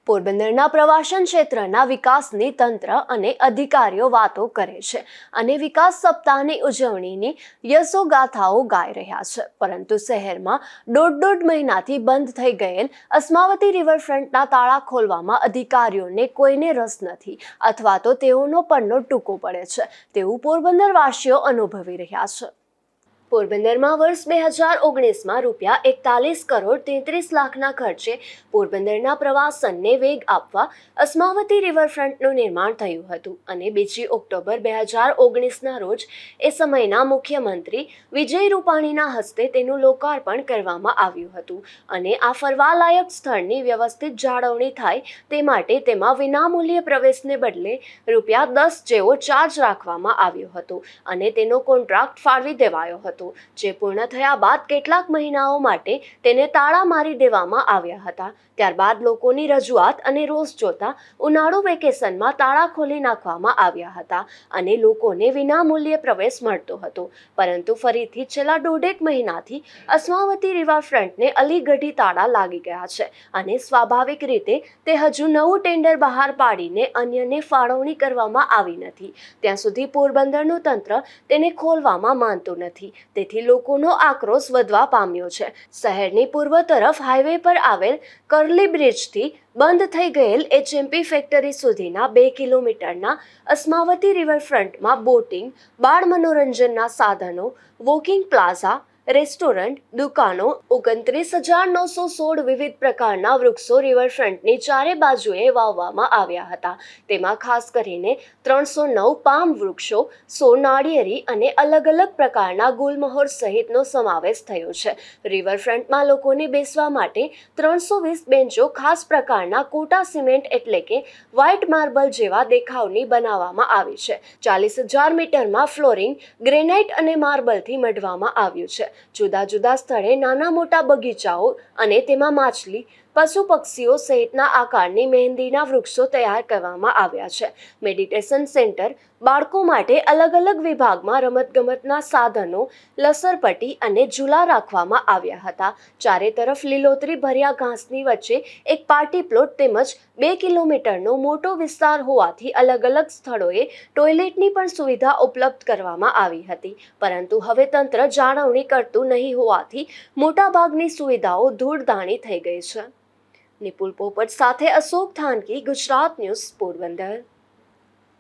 પોરબંદરના પ્રવાસન ક્ષેત્રના વિકાસની તંત્ર અને અધિકારીઓ વાતો કરે છે અને વિકાસ સપ્તાહની ઉજવણીની યશોગાથાઓ ગાઈ રહ્યા છે, પરંતુ શહેરમાં દોઢ મહિનાથી બંધ થઈ ગયેલ અસ્માવતી રિવરફ્રન્ટના તાળા ખોલવામાં અધિકારીઓને કોઈને રસ નથી અથવા તો તેઓનો પન્નો ટૂંકો પડે છે તેવું પોરબંદરવાસીઓ અનુભવી રહ્યા છે. પોરબંદરમાં વર્ષ 2019માં ₹41.33 ખર્ચે પોરબંદરના પ્રવાસનને વેગ આપવા અસ્માવતી રિવરફ્રન્ટનું નિર્માણ થયું હતું અને 2 ઓક્ટોબર 2019ના રોજ એ સમયના મુખ્યમંત્રી વિજય રૂપાણીના હસ્તે તેનું લોકાર્પણ કરવામાં આવ્યું હતું અને આ ફરવાલાયક સ્થળની વ્યવસ્થિત જાળવણી થાય તે માટે તેમાં વિનામૂલ્યે પ્રવેશને બદલે ₹10 જેવો ચાર્જ રાખવામાં આવ્યો હતો અને તેનો કોન્ટ્રાક્ટ ફાળવી દેવાયો હતો, જે પૂર્ણ થયા બાદ કેટલાક મહિનાઓ માટે તેને તાળા મારી દેવામાં આવ્યા હતા. ત્યારબાદ લોકોની રજૂઆત અને રોષ જોતા ઉનાળુ વેકેશનમાં તાળા ખોલી નાખવામાં આવ્યા હતા અને લોકોને વિનામૂલ્યે પ્રવેશ મળતો હતો, પરંતુ ફરીથી છેલ્લા દોઢેક મહિનાથી અસ્માવતી રિવરફ્રન્ટને અલીગઢી તાળા લાગી ગયા છે અને સ્વાભાવિક રીતે તે હજુ નવું ટેન્ડર બહાર પાડીને અન્યને ફાળવણી કરવામાં આવી નથી ત્યાં સુધી પોરબંદરનું તંત્ર તેને ખોલવામાં માનતું નથી. તેથી લોકોનો આક્રોશ વધવા પામ્યો છે. શહેરની પૂર્વ તરફ હાઈવે પર આવેલ કરલી બ્રિજથી બંધ થઈ ગયેલ HMP ફેક્ટરી સુધીના 2 કિલોમીટરના અસ્માવતી રિવરફ્રન્ટમાં બોટિંગ, બાળ મનોરંજનના સાધનો, વોકિંગ પ્લાઝા, રેસ્ટોરન્ટ, દુકાનો, 29,916 વિવિધ પ્રકારના વૃક્ષો રિવરફ્રન્ટની ચારે બાજુએ વાવવામાં આવ્યા હતા. તેમાં ખાસ કરીને 309 પામ વૃક્ષો, 100 નાળિયેરી અને અલગ અલગ પ્રકારના ગુલમહોર સહિતનો સમાવેશ થયો છે. રિવરફ્રન્ટમાં લોકોને બેસવા માટે 320 બેન્ચો ખાસ પ્રકારના કોટા સિમેન્ટ એટલે કે વ્હાઇટ માર્બલ જેવા દેખાવની બનાવવામાં આવી છે. 40,000 મીટરમાં ફ્લોરિંગ ગ્રેનાઇટ અને માર્બલથી મઢવામાં આવ્યું છે. જુદા જુદા સ્થળે નાના મોટા બગીચાઓ અને તેમાં માછલી, પશુ પક્ષીઓ સહિતના આકારની મહેંદીના વૃક્ષો તૈયાર કરવામાં આવ્યા છે. મેડિટેશન સેન્ટર, બાળકો માટે અલગ અલગ વિભાગમાં રમતગમતના સાધનો, લસરપટ્ટી અને ઝૂલા રાખવામાં આવ્યા હતા. ચારે તરફ લીલોતરી ભર્યા ઘાસની વચ્ચે એક પાર્ટી પ્લોટ તેમજ 2 કિલોમીટરનો મોટો વિસ્તાર હોવાથી અલગ અલગ સ્થળોએ ટોયલેટની પણ સુવિધા ઉપલબ્ધ કરવામાં આવી હતી, પરંતુ હવે તંત્ર જાળવણી કરતું નહીં હોવાથી મોટાભાગની સુવિધાઓ ધૂળધાણી થઈ ગઈ છે. નિપુલ પોપટ સાથે અશોક થાનકી, ગુજરાત ન્યૂઝ, પોરબંદર.